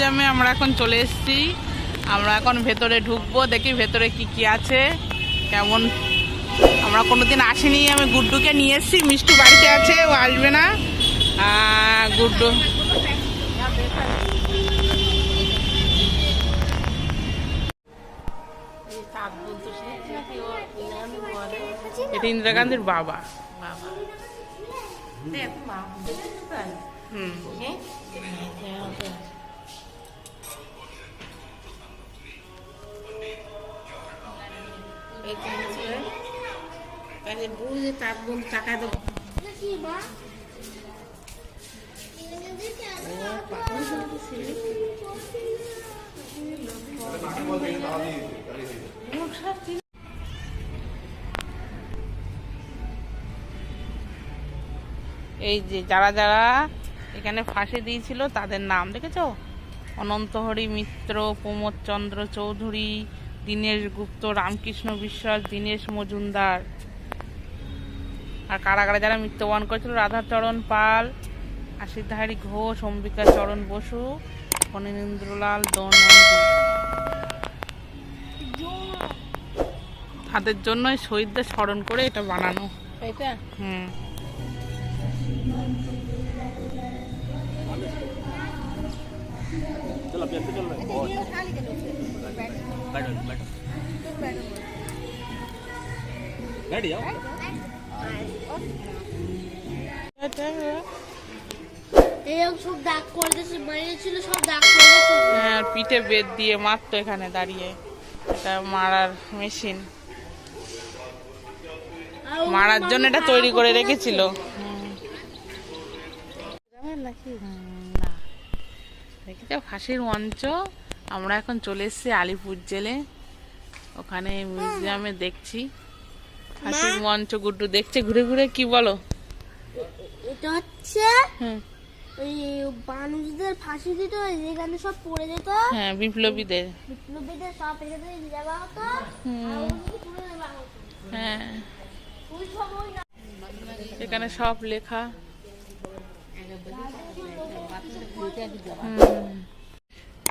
মিউজিয়ামে আমরা এখন চলে এসেছি। আমরা এখন ভেতরে ঢুকবো, দেখি ভেতরে কি কি আছে কেমন। আমরা কোনোদিন আসিনি, আমি গুড্ডুকে নিয়ে এসেছি। মিষ্টু বাড়িতে আছে, ও আসবে না। গুড্ডু এটা ইন্দিরা গান্ধীর বাবা। হুম, টাকা দেবো এই যে যারা যারা এখানে ফাঁসি দিয়েছিল তাদের নাম দেখেছো? অনন্তহরি মিত্র, প্রমোদ চন্দ্র চৌধুরী, দীনেশ গুপ্ত, রামকৃষ্ণ বিশ্বাস, দীনেশ মজুমদার। আর কারাগারে যারা মৃত্যুবরণ করেছিল: রাধাচরণ পাল, আশিধারী ঘোষ, অম্বিকা চরণ বসু, ফণীন্দ্রলাল দনন্দী। তাদের জন্যই শহীদদের স্মরণ করে এটা বানানো। এটা হুম, সব দাগ করে দিয়েছে, মারিয়েছিল সব দাগ করে দিয়েছে। হ্যাঁ, পিঠে বেত দিয়ে মারতো এখানে দাঁড়িয়ে। এটা মারার মেশিন, মারার জন্য এটা তৈরি করে রেখেছিল। না দেখেছ ফাঁসির মঞ্চ। আমরা এখন চলে এসেছি আলিপুর জেলে, ওখানে মিউজিয়ামে দেখছি ফাঁসির মঞ্চ। গুড্ডু দেখছে ঘুরে ঘুরে। কি বলো? এটা হচ্ছে ওই মানুষদের ফাঁসি দিত, যেখানে সব পড়ে যেত। হ্যাঁ, বিপ্লবীদের সব এখানে দেওয়া হতো। হ্যাঁ, এখানে সব লেখা।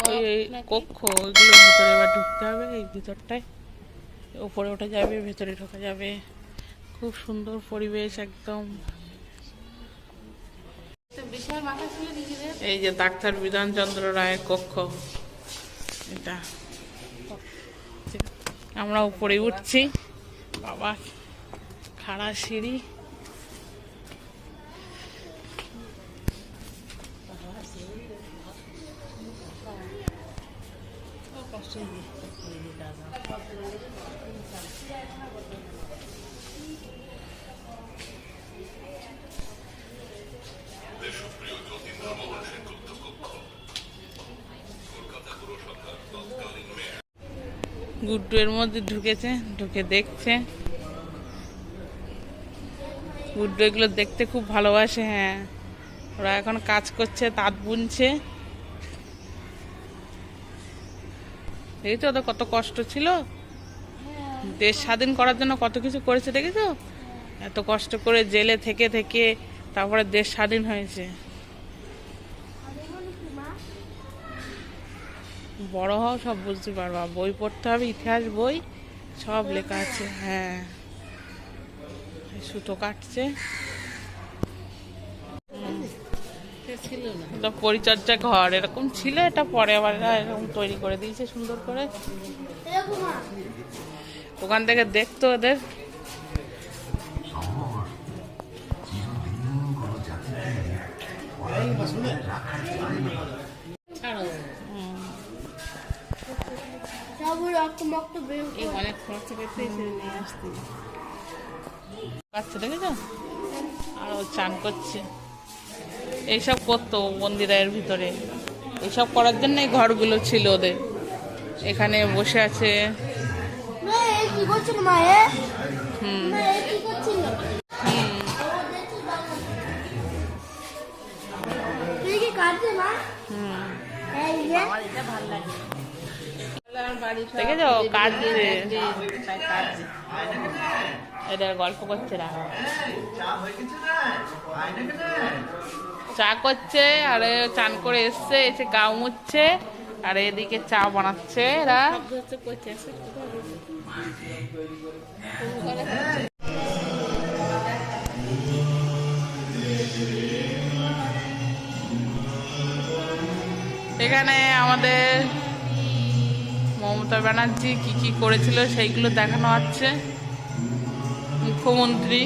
ওই কক্ষ, ওইগুলোর ভিতরে এবার ঢুকতে হবে। এই ভিতরটায় উপরে ওঠা যাবে, ভেতরে ঢোকা যাবে। খুব সুন্দর পরিবেশ একদম। এই যে ডাক্তার বিধানচন্দ্র রায়ের কক্ষ, এটা। আমরা উপরে উঠছি, বাবা খাড়া সিঁড়ি। গুড্ডু এর মধ্যে ঢুকেছে, ঢুকে দেখছে। গুড্ডু এগুলো দেখতে খুব ভালোবাসে। হ্যাঁ, ওরা এখন কাজ করছে, তাঁত বুনছে। দেখেছো ওদের কত কষ্ট ছিল, দেশ স্বাধীন করার জন্য কত কিছু করেছে। দেখেছো এত কষ্ট করে জেলে থেকে থেকে তারপরে দেশ স্বাধীন হয়েছে। বড় হও, সব বুঝতে পারবা। বই পড়তে হবে, ইতিহাস বই সব লেখা আছে। হ্যাঁ, সুতো কাটছে। পরিচর্যা ঘর এরকম ছিল, এটা পরে আবার এরকম তৈরি করে দিয়েছে সুন্দর করে। ওখান থেকে দেখতো ওদের। অনেক খরচা পেতে নিয়ে আসতে বাচ্চা, দেখেছো? আর ও চান করছে। এইসব করতো মন্দিরের ভিতরে, এইসব করার জন্য এই ঘরগুলো ছিল ওদের। এখানে বসে আছে। দেখেছো কাঁদছে, এদের গল্প করছে না। চা করছে, আর এ চান করে এসছে, এসে গা মুছছে, আর এদিকে চা বানাচ্ছে এরা। এখানে আমাদের মমতা ব্যানার্জি কি কি করেছিল সেইগুলো দেখানো হচ্ছে। মুখ্যমন্ত্রী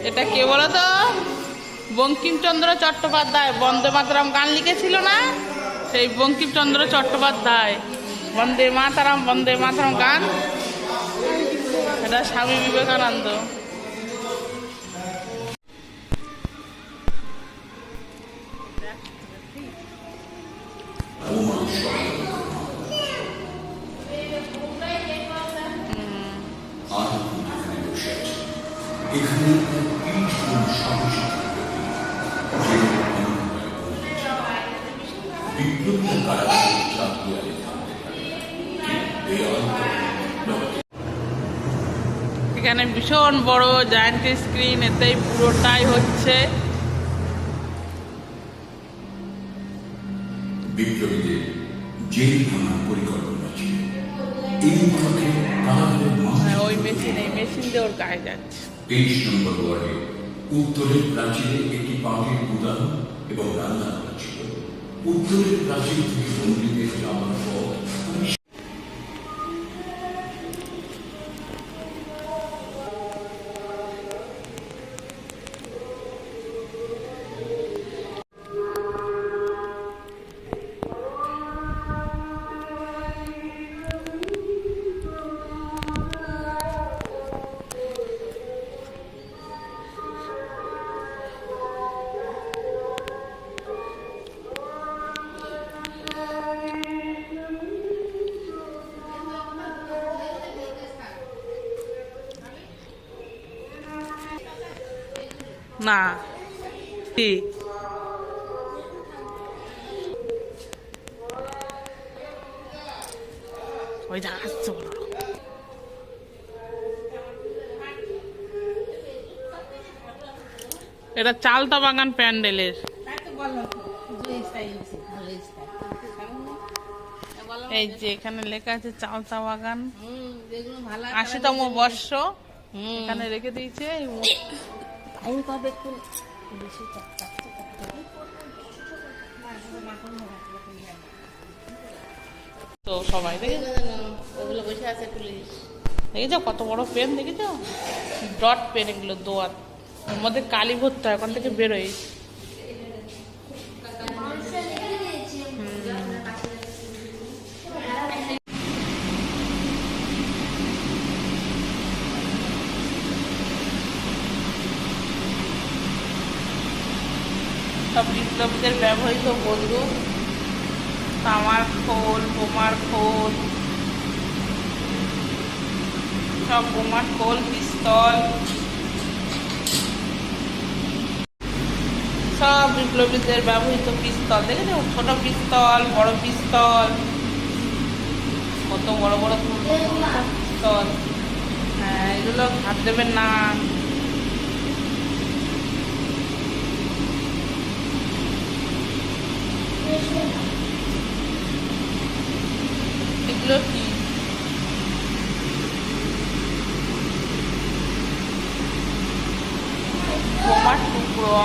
এটা কে বলো তো? বঙ্কিমচন্দ্র চট্টোপাধ্যায় বন্দে মাতরম গান লিখেছিল না, সেই বঙ্কিমচন্দ্র চট্টোপাধ্যায় বন্দে মাতরম গান, এটা স্বামী বিবেকানন্দ। এখানে ভীষণ বড় জায়ান্ট স্ক্রিন, এতেই পুরোটাই হচ্ছে। বিপ্লবীদের জেল ভাঙার পরিকল্পনা ছিল। এই মুখে ওই মেশিন, এই মেশিন দিয়ে ওর গায়ে যাচ্ছে। 23 নম্বর ওয়ার্ডে উত্তরের প্রাচীরে একটি পাটের গুদাম এবং রান্নাঘর ছিল। উত্তরের প্রাচীর থেকে বন্দীদের যাওয়ার পর না ঠিক ওই আসছে বলো। এটা চালতা বাগান প্যান্ডেলের। এই যে এখানে লেখা আছে চালতা বাগান 80তম বর্ষ, এখানে রেখে দিয়েছে। তো সবাই দেখেছো কত বড় পেন, দেখেছো ডট পেন, এগুলো দোয়াত, ওর মধ্যে কালি ভরতে হয়, ওখান থেকে বেরোয়। সব বিপ্লবীদের ব্যবহৃত বন্দুক, তামার খোল, বোমার খোল, সব বোমার খোল, পিস্তল, সব বিপ্লবীদের ব্যবহৃত পিস্তল। দেখেছো ছোট পিস্তল, বড় পিস্তল, কত বড় বড় পিস্তল। হ্যাঁ, এগুলো হাত দেবেন না। এগুলো কি? বোমার টুকরো।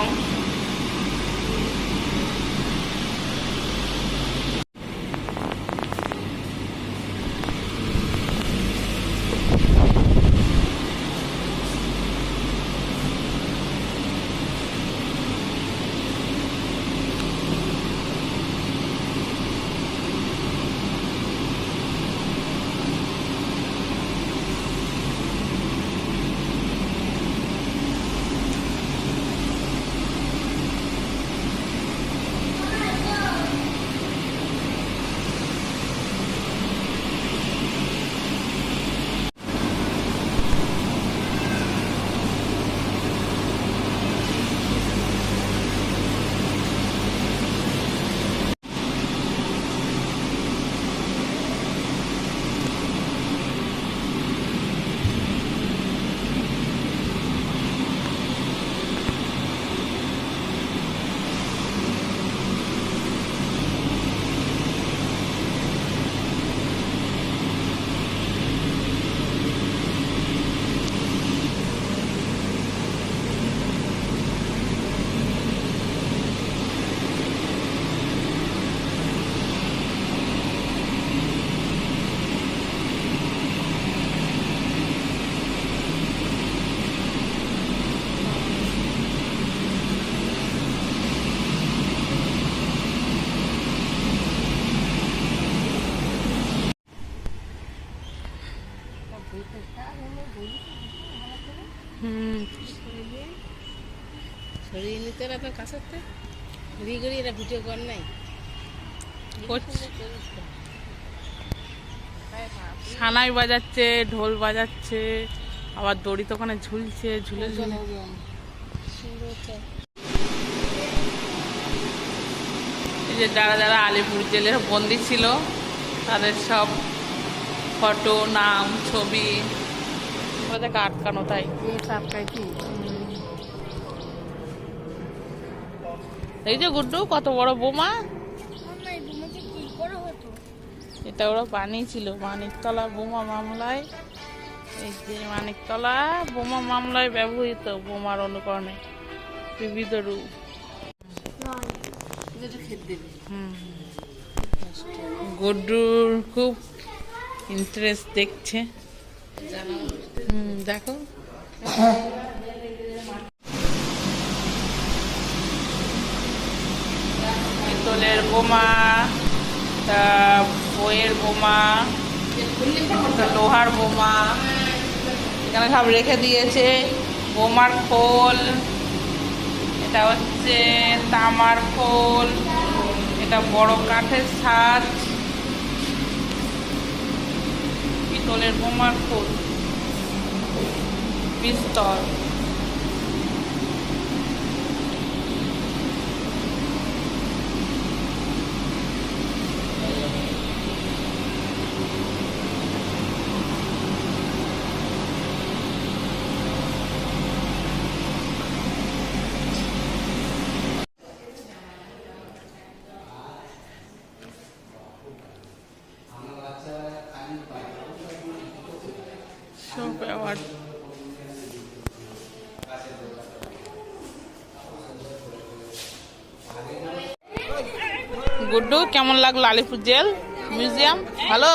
হুম, সরিয়ে নিতে না তোর কাছেতে ঘুরিয়ে ঘুরিয়ে এটা ভিডিও কর নাই করছি। সানাই বাজাচ্ছে, ঢোল বাজাচ্ছে, আবার দড়ি তো ওখানে ঝুলছে, ঝুলে ঝুলে। সুন্দর তো। এই যে যারা যারা আলিপুর জেলের বন্দি ছিল তাদের সব ফটো, নাম, ছবি ওদেরকে আটকানো, তাই এই যে গুড্ডু কত বড় বোমা, আমরা এই বোমাকে কি করে হতো? এটা ওরা বানিয়েছিল মানিকতলা বোমা মামলায়। এই যে মানিকতলা বোমা মামলায় ব্যবহৃত বোমার অনুকরণে বিবিধ রূপ। নয়। এটা খেতে দেবে গুড্ডুর খুব ইন্টারেস্ট দেখছে। জানা দেখো পিতলের বোমা, তা বইয়ের বোমা, তা লোহার বোমা, এখানে সব রেখে দিয়েছে। বোমার খোল, এটা হচ্ছে তামার খোল, এটা বড় কাঠের ছাঁচ, পিতলের বোমার খোল, পিস্তল। সব আবার গুড্ডু কেমন লাগলো আলিপুর জেল মিউজিয়াম? ভালো,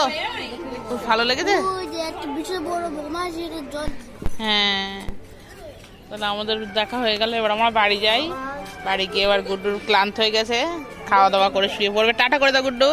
খুব ভালো লেগেছে। ওই যে একটা বিশাল বড় বোমা সেটা জল হ্যাঁ, তাহলে আমাদের দেখা হয়ে গেল, এবার আমরা বাড়ি যাই। বাড়ি গিয়ে এবার গুড্ডুর ক্লান্ত হয়ে গেছে, খাওয়া দাওয়া করে শুয়ে পড়বে। টাটা করে দাও গুড্ডু।